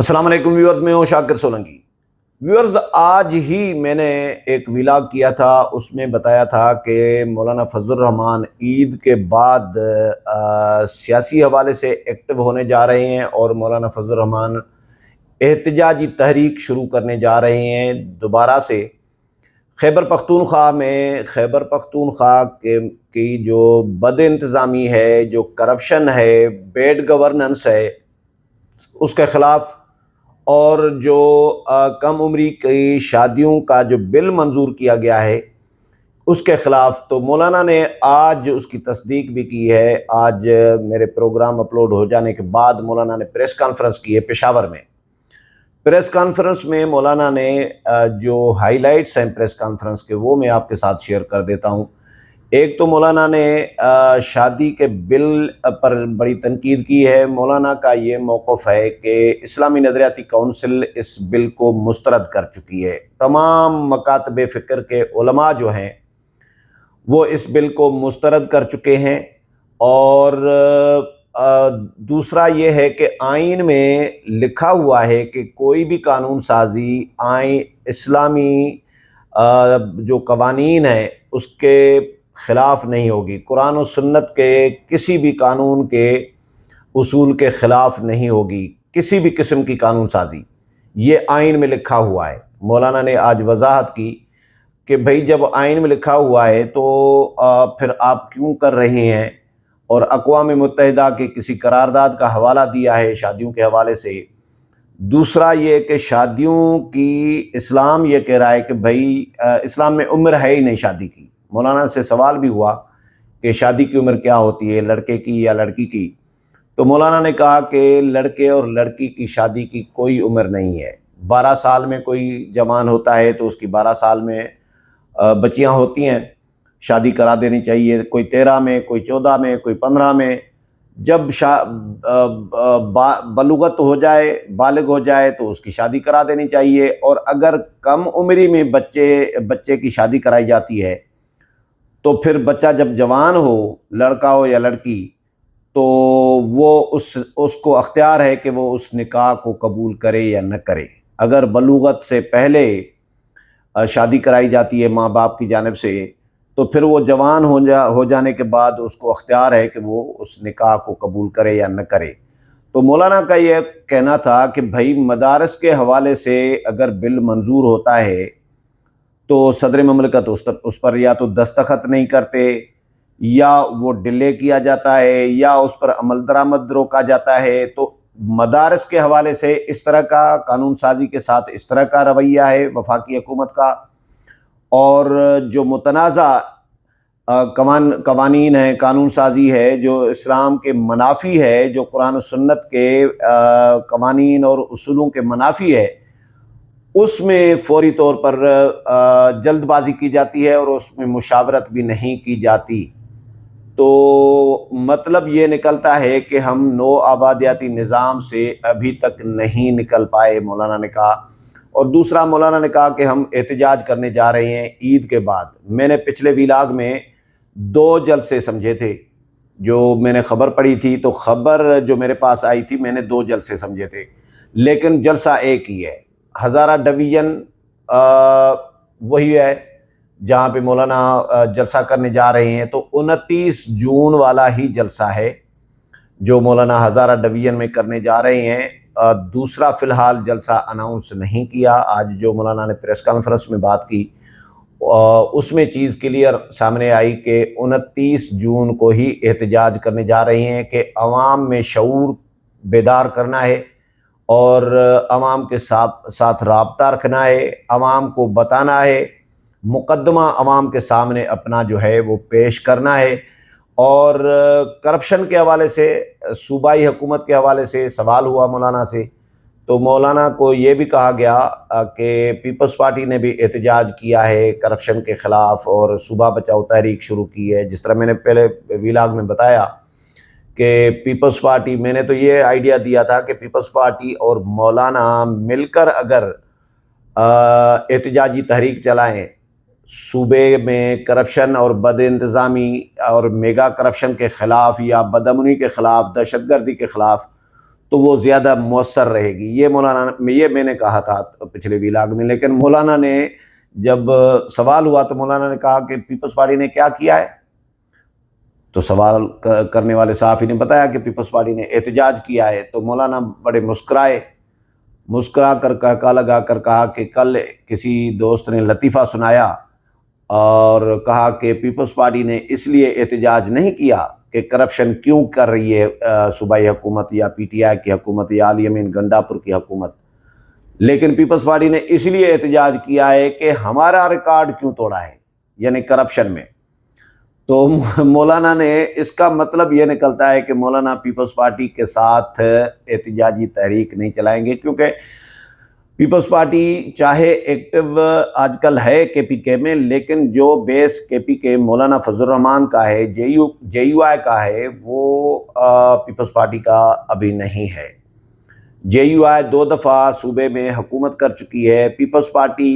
السلام علیکم ویورز، میں ہوں شاکر سولنگی۔ ویورز، آج ہی میں نے ایک ولاگ کیا تھا، اس میں بتایا تھا کہ مولانا فضل الرحمان عید کے بعد سیاسی حوالے سے ایکٹیو ہونے جا رہے ہیں اور مولانا فضل الرحمان احتجاجی تحریک شروع کرنے جا رہے ہیں دوبارہ سے۔ خیبر پختونخوا کی جو بد انتظامی ہے، جو کرپشن ہے، بیڈ گورننس ہے، اس کے خلاف، اور جو کم عمری کی شادیوں کا جو بل منظور کیا گیا ہے اس کے خلاف، تو مولانا نے آج اس کی تصدیق بھی کی ہے۔ آج میرے پروگرام اپلوڈ ہو جانے کے بعد مولانا نے پریس کانفرنس کی ہے پشاور میں۔ پریس کانفرنس میں مولانا نے جو ہائی لائٹس ہیں پریس کانفرنس کے، وہ میں آپ کے ساتھ شیئر کر دیتا ہوں۔ ایک تو مولانا نے شادی کے بل پر بڑی تنقید کی ہے۔ مولانا کا یہ موقف ہے کہ اسلامی نظریاتی کونسل اس بل کو مسترد کر چکی ہے۔ تمام مکاتب فکر کے علماء جو ہیں وہ اس بل کو مسترد کر چکے ہیں۔ اور دوسرا یہ ہے کہ آئین میں لکھا ہوا ہے کہ کوئی بھی قانون سازی اسلامی جو قوانین ہیں اس کے خلاف نہیں ہوگی، قرآن و سنت کے کسی بھی قانون کے اصول کے خلاف نہیں ہوگی کسی بھی قسم کی قانون سازی۔ یہ آئین میں لکھا ہوا ہے۔ مولانا نے آج وضاحت کی کہ بھئی جب آئین میں لکھا ہوا ہے تو پھر آپ کیوں کر رہے ہیں، اور اقوام متحدہ کے کسی قرارداد کا حوالہ دیا ہے شادیوں کے حوالے سے۔ دوسرا یہ کہ شادیوں کی اسلام یہ کہہ رہا ہے کہ بھئی اسلام میں عمر ہے ہی نہیں شادی کی۔ مولانا سے سوال بھی ہوا کہ شادی کی عمر کیا ہوتی ہے، لڑکے کی یا لڑکی کی؟ تو مولانا نے کہا کہ لڑکے اور لڑکی کی شادی کی کوئی عمر نہیں ہے۔ 12 سال میں کوئی جوان ہوتا ہے تو اس کی 12 سال میں بچیاں ہوتی ہیں، شادی کرا دینی چاہیے۔ کوئی 13 میں، کوئی 14 میں، کوئی 15 میں۔ جب بلوغت ہو جائے، بالغ ہو جائے تو اس کی شادی کرا دینی چاہیے۔ اور اگر کم عمری میں بچے کی شادی کرائی جاتی ہے تو پھر بچہ جب جوان ہو، لڑکا ہو یا لڑکی، تو وہ اس کو اختیار ہے کہ وہ اس نکاح کو قبول کرے یا نہ کرے۔ اگر بلوغت سے پہلے شادی کرائی جاتی ہے ماں باپ کی جانب سے تو پھر وہ جوان ہو جانے کے بعد اس کو اختیار ہے کہ وہ اس نکاح کو قبول کرے یا نہ کرے۔ تو مولانا کا یہ کہنا تھا کہ بھائی مدارس کے حوالے سے اگر بل منظور ہوتا ہے تو صدر مملکت اس پر یا تو دستخط نہیں کرتے، یا وہ ڈیلے کیا جاتا ہے، یا اس پر عمل درآمد روکا جاتا ہے۔ تو مدارس کے حوالے سے اس طرح کا قانون سازی کے ساتھ اس طرح کا رویہ ہے وفاقی حکومت کا، اور جو متنازع قوانین ہیں، قانون سازی ہے جو اسلام کے منافی ہے، جو قرآن و سنت کے قوانین اور اصولوں کے منافی ہے، اس میں فوری طور پر جلد بازی کی جاتی ہے اور اس میں مشاورت بھی نہیں کی جاتی۔ تو مطلب یہ نکلتا ہے کہ ہم نو آبادیاتی نظام سے ابھی تک نہیں نکل پائے، مولانا نے کہا۔ اور دوسرا مولانا نے کہا کہ ہم احتجاج کرنے جا رہے ہیں عید کے بعد۔ میں نے پچھلے ویلاگ میں 2 جلسے سمجھے تھے، جو میں نے خبر پڑھی تھی، تو خبر جو میرے پاس آئی تھی میں نے 2 جلسے سمجھے تھے، لیکن جلسہ ایک ہی ہے۔ ہزارہ ڈویژن وہی ہے جہاں پہ مولانا جلسہ کرنے جا رہے ہیں، تو 29 جون والا ہی جلسہ ہے جو مولانا ہزارہ ڈویژن میں کرنے جا رہے ہیں۔ دوسرا فی الحال جلسہ اناؤنس نہیں کیا۔ آج جو مولانا نے پریس کانفرنس میں بات کی اس میں چیز کلیئر سامنے آئی کہ 29 جون کو ہی احتجاج کرنے جا رہے ہیں، کہ عوام میں شعور بیدار کرنا ہے اور عوام کے ساتھ رابطہ رکھنا ہے، عوام کو بتانا ہے، مقدمہ عوام کے سامنے اپنا جو ہے وہ پیش کرنا ہے۔ اور کرپشن کے حوالے سے، صوبائی حکومت کے حوالے سے سوال ہوا مولانا سے، تو مولانا کو یہ بھی کہا گیا کہ پیپلز پارٹی نے بھی احتجاج کیا ہے کرپشن کے خلاف اور صوبہ بچاؤ تحریک شروع کی ہے۔ جس طرح میں نے پہلے ویلاگ میں بتایا کہ پیپلز پارٹی، میں نے تو یہ آئیڈیا دیا تھا کہ پیپلز پارٹی اور مولانا مل کر اگر احتجاجی تحریک چلائیں صوبے میں کرپشن اور بد انتظامی اور میگا کرپشن کے خلاف، یا بدامنی کے خلاف، دہشت گردی کے خلاف، تو وہ زیادہ مؤثر رہے گی۔ یہ میں نے کہا تھا پچھلے ویلاگ میں، لیکن مولانا نے جب سوال ہوا تو مولانا نے کہا کہ پیپلز پارٹی نے کیا کیا ہے، تو سوال کرنے والے صحافی نے بتایا کہ پیپلز پارٹی نے احتجاج کیا ہے۔ تو مولانا بڑے مسکرا کر کہا لگا کر کہا کہ کل کسی دوست نے لطیفہ سنایا اور کہا کہ پیپلز پارٹی نے اس لیے احتجاج نہیں کیا کہ کرپشن کیوں کر رہی ہے صوبائی حکومت یا پی ٹی آئی کی حکومت یا عالیمین گنڈاپور کی حکومت، لیکن پیپلز پارٹی نے اس لیے احتجاج کیا ہے کہ ہمارا ریکارڈ کیوں توڑا ہے، یعنی کرپشن میں۔ تو مولانا نے اس کا مطلب یہ نکلتا ہے کہ مولانا پیپلز پارٹی کے ساتھ احتجاجی تحریک نہیں چلائیں گے، کیونکہ پیپلز پارٹی چاہے ایکٹیو آج کل ہے کے پی کے میں، لیکن جو بیس کے پی کے مولانا فضل الرحمان کا ہے، جے یو آئی کا ہے، وہ پیپلز پارٹی کا ابھی نہیں ہے۔ جے یو آئی 2 دفعہ صوبے میں حکومت کر چکی ہے، پیپلز پارٹی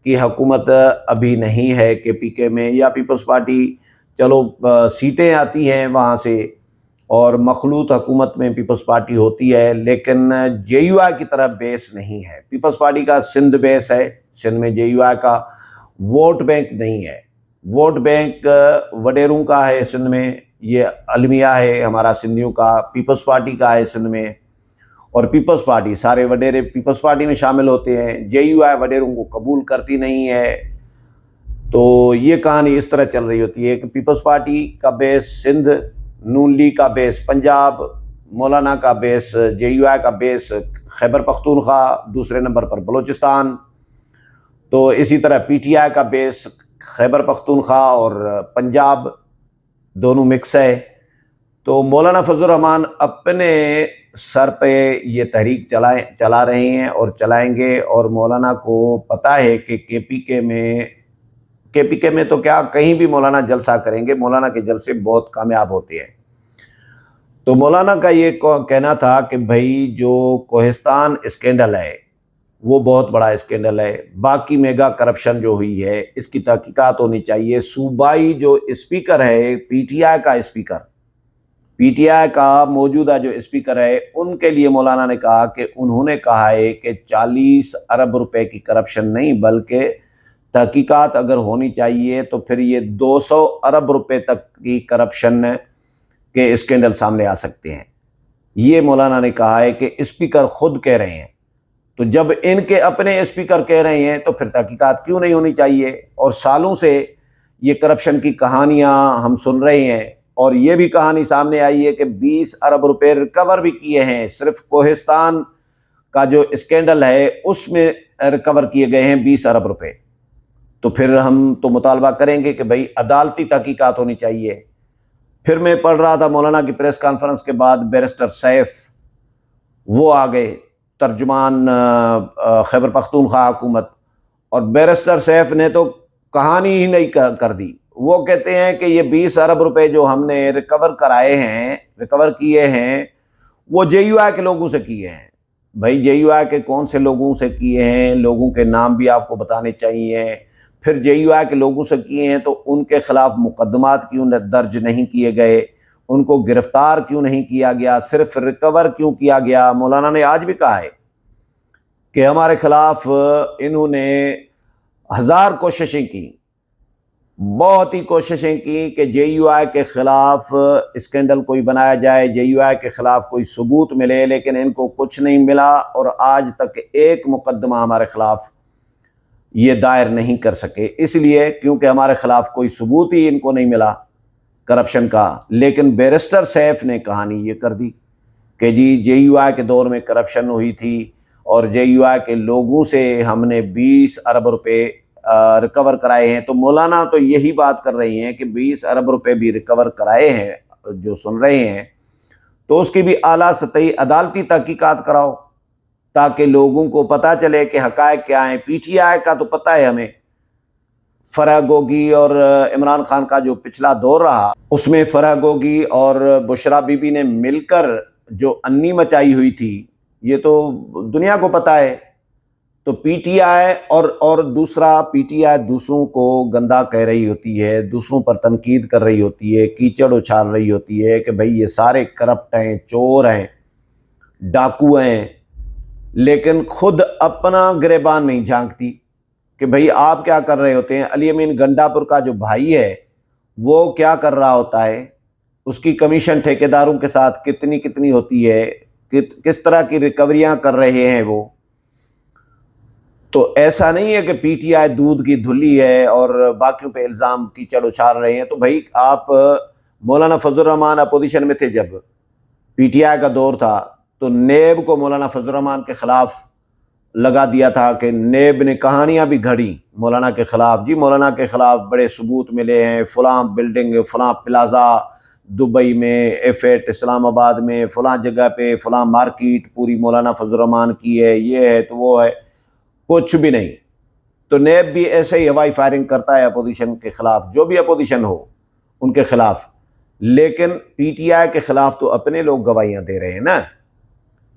کی حکومت ابھی نہیں ہے کے پی کے میں، یا پیپلز پارٹی چلو سیٹیں آتی ہیں وہاں سے اور مخلوط حکومت میں پیپلز پارٹی ہوتی ہے، لیکن جے یو آئی کی طرح بیس نہیں ہے۔ پیپلز پارٹی کا سندھ بیس ہے، سندھ میں جے یو آئی کا ووٹ بینک نہیں ہے۔ ووٹ بینک وڈیروں کا ہے سندھ میں، یہ المیہ ہے ہمارا سندھیوں کا، پیپلز پارٹی کا ہے سندھ میں، اور پیپلز پارٹی سارے وڈیرے پیپلز پارٹی میں شامل ہوتے ہیں۔ جے یو آئی وڈیروں کو قبول کرتی نہیں ہے۔ تو یہ کہانی اس طرح چل رہی ہوتی ہے کہ پیپلز پارٹی کا بیس سندھ، نون لیگ کا بیس پنجاب، مولانا کا بیس جے یو آئی کا بیس خیبر پختونخوا، دوسرے نمبر پر بلوچستان، تو اسی طرح پی ٹی آئی کا بیس خیبر پختونخوا اور پنجاب، دونوں مکس ہے۔ تو مولانا فضل الرحمان اپنے سر پہ یہ تحریک چلا رہے ہیں اور چلائیں گے، اور مولانا کو پتہ ہے کہ کے پی کے میں تو کیا کہیں بھی مولانا جلسہ کریں گے، مولانا کے جلسے بہت کامیاب ہوتے ہیں۔ تو مولانا کا یہ کہنا تھا کہ بھائی جو کوہستان اسکینڈل ہے وہ بہت بڑا اسکینڈل ہے، باقی میگا کرپشن جو ہوئی ہے اس کی تحقیقات ہونی چاہیے۔ صوبائی جو اسپیکر ہے پی ٹی آئی کا اسپیکر، پی ٹی آئی کا موجودہ جو اسپیکر ہے، ان کے لیے مولانا نے کہا کہ انہوں نے کہا ہے کہ 40 ارب روپے کی کرپشن نہیں، بلکہ تحقیقات اگر ہونی چاہیے تو پھر یہ 200 ارب روپے تک کی کرپشن کے اسکینڈل سامنے آ سکتے ہیں۔ یہ مولانا نے کہا ہے کہ اسپیکر خود کہہ رہے ہیں، تو جب ان کے اپنے اسپیکر کہہ رہے ہیں تو پھر تحقیقات کیوں نہیں ہونی چاہیے؟ اور سالوں سے یہ کرپشن کی کہانیاں ہم سن رہے ہیں، اور یہ بھی کہانی سامنے آئی ہے کہ 20 ارب روپے ریکور بھی کیے ہیں۔ صرف کوہستان کا جو اسکینڈل ہے اس میں ریکور کیے گئے ہیں 20 ارب روپے۔ تو پھر ہم تو مطالبہ کریں گے کہ بھائی عدالتی تحقیقات ہونی چاہیے۔ پھر میں پڑھ رہا تھا مولانا کی پریس کانفرنس کے بعد بیرسٹر سیف وہ آ گئے، ترجمان خیبر پختونخوا حکومت، اور بیرسٹر سیف نے تو کہانی ہی نہیں کر دی۔ وہ کہتے ہیں کہ یہ 20 ارب روپے جو ہم نے ریکور کیے ہیں وہ جے یو آئی کے لوگوں سے کیے ہیں۔ بھائی جے یو آئی کے کون سے لوگوں سے کیے ہیں؟ لوگوں کے نام بھی آپ کو بتانے چاہیے۔ پھر جے یو آئی کے لوگوں سے کیے ہیں تو ان کے خلاف مقدمات کیوں درج نہیں کیے گئے؟ ان کو گرفتار کیوں نہیں کیا گیا؟ صرف ریکور کیوں کیا گیا؟ مولانا نے آج بھی کہا ہے کہ ہمارے خلاف انہوں نے 1000 کوششیں کی، بہت ہی کوششیں کی کہ جے یو آئی کے خلاف اسکینڈل کوئی بنایا جائے، جے یو آئی کے خلاف کوئی ثبوت ملے، لیکن ان کو کچھ نہیں ملا، اور آج تک ایک مقدمہ ہمارے خلاف یہ دائر نہیں کر سکے، اس لیے کیونکہ ہمارے خلاف کوئی ثبوت ہی ان کو نہیں ملا کرپشن کا۔ لیکن بیرسٹر سیف نے کہانی یہ کر دی کہ جی جے یو آئی کے دور میں کرپشن ہوئی تھی، اور جے یو آئی کے لوگوں سے ہم نے 20 ارب روپے ریکور کرائے ہیں۔ تو مولانا تو یہی بات کر رہی ہیں کہ 20 ارب روپے بھی ریکور کرائے ہیں، جو سن رہے ہیں تو اس کی بھی اعلیٰ سطحی عدالتی تحقیقات کراؤ، تاکہ لوگوں کو پتہ چلے کہ حقائق کیا ہیں۔ پی ٹی آئی کا تو پتہ ہے ہمیں، فرح گوگی اور عمران خان کا جو پچھلا دور رہا اس میں فرح گوگی اور بشرا بی بی نے مل کر جو انی مچائی ہوئی تھی، یہ تو دنیا کو پتہ ہے۔ تو پی ٹی آئی اور دوسرا پی ٹی آئی دوسروں کو گندا کہہ رہی ہوتی ہے، دوسروں پر تنقید کر رہی ہوتی ہے، کیچڑ اچھال رہی ہوتی ہے کہ بھئی یہ سارے کرپٹ ہیں، چور ہیں، ڈاکو ہیں، لیکن خود اپنا گریبان نہیں جھانکتی کہ بھئی آپ کیا کر رہے ہوتے ہیں۔ علی امین گنڈا پور کا جو بھائی ہے وہ کیا کر رہا ہوتا ہے، اس کی کمیشن ٹھیکیداروں کے ساتھ کتنی ہوتی ہے، کس طرح کی ریکوریاں کر رہے ہیں وہ۔ تو ایسا نہیں ہے کہ پی ٹی آئی دودھ کی دھلی ہے اور باقیوں پہ الزام کیچڑ اچھال رہے ہیں۔ تو بھائی آپ مولانا فضل الرحمان اپوزیشن میں تھے جب پی ٹی آئی کا دور تھا، تو نیب کو مولانا فضل الرحمان کے خلاف لگا دیا تھا کہ نیب نے کہانیاں بھی گھڑی مولانا کے خلاف، جی مولانا کے خلاف بڑے ثبوت ملے ہیں، فلاں بلڈنگ، فلاں پلازا دبئی میں، F8 اسلام آباد میں، فلاں جگہ پہ فلاں مارکیٹ پوری مولانا فضل الرحمان کی ہے، یہ ہے تو وہ ہے، کچھ بھی نہیں۔ تو نیب بھی ایسے ہی ہوائی فائرنگ کرتا ہے اپوزیشن کے خلاف، جو بھی اپوزیشن ہو ان کے خلاف، لیکن پی ٹی آئی کے خلاف تو اپنے لوگ گواہیاں دے رہے ہیں نا۔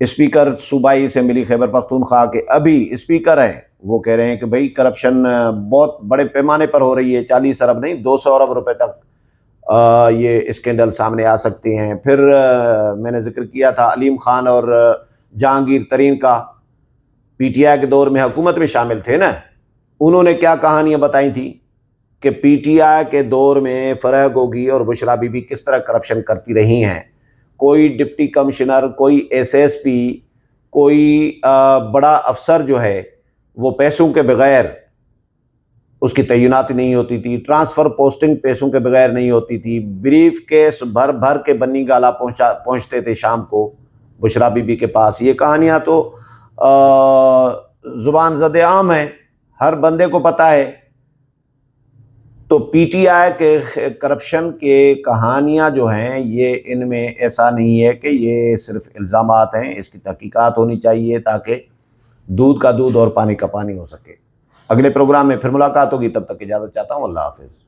اسپیکر صوبائی اسمبلی خیبر پختونخوا کے ابھی اسپیکر ہیں، وہ کہہ رہے ہیں کہ بھئی کرپشن بہت بڑے پیمانے پر ہو رہی ہے، 40 ارب نہیں 200 ارب روپے تک یہ اسکینڈل سامنے آ سکتے ہیں۔ پھر میں نے ذکر کیا تھا علیم خان اور جہانگیر ترین کا، پی ٹی آئی کے دور میں حکومت میں شامل تھے نا، انہوں نے کیا کہانیاں بتائی تھیں کہ پی ٹی آئی کے دور میں فرح گوگی اور بشرا بی بی کس طرح کرپشن کرتی رہی ہیں۔ کوئی ڈپٹی کمشنر، کوئی ایس پی، کوئی بڑا افسر جو ہے وہ پیسوں کے بغیر اس کی تعیناتی نہیں ہوتی تھی، ٹرانسفر پوسٹنگ پیسوں کے بغیر نہیں ہوتی تھی، بریف کیس بھر بھر کے بنی گالا پہنچتے تھے شام کو بشرا بی بی کے پاس۔ یہ کہانیاں تو زبان زد عام ہے، ہر بندے کو پتہ ہے۔ تو پی ٹی آئی کے کرپشن کے کہانیاں جو ہیں یہ ان میں ایسا نہیں ہے کہ یہ صرف الزامات ہیں، اس کی تحقیقات ہونی چاہیے تاکہ دودھ کا دودھ اور پانی کا پانی ہو سکے۔ اگلے پروگرام میں پھر ملاقات ہوگی، تب تک اجازت چاہتا ہوں، اللہ حافظ۔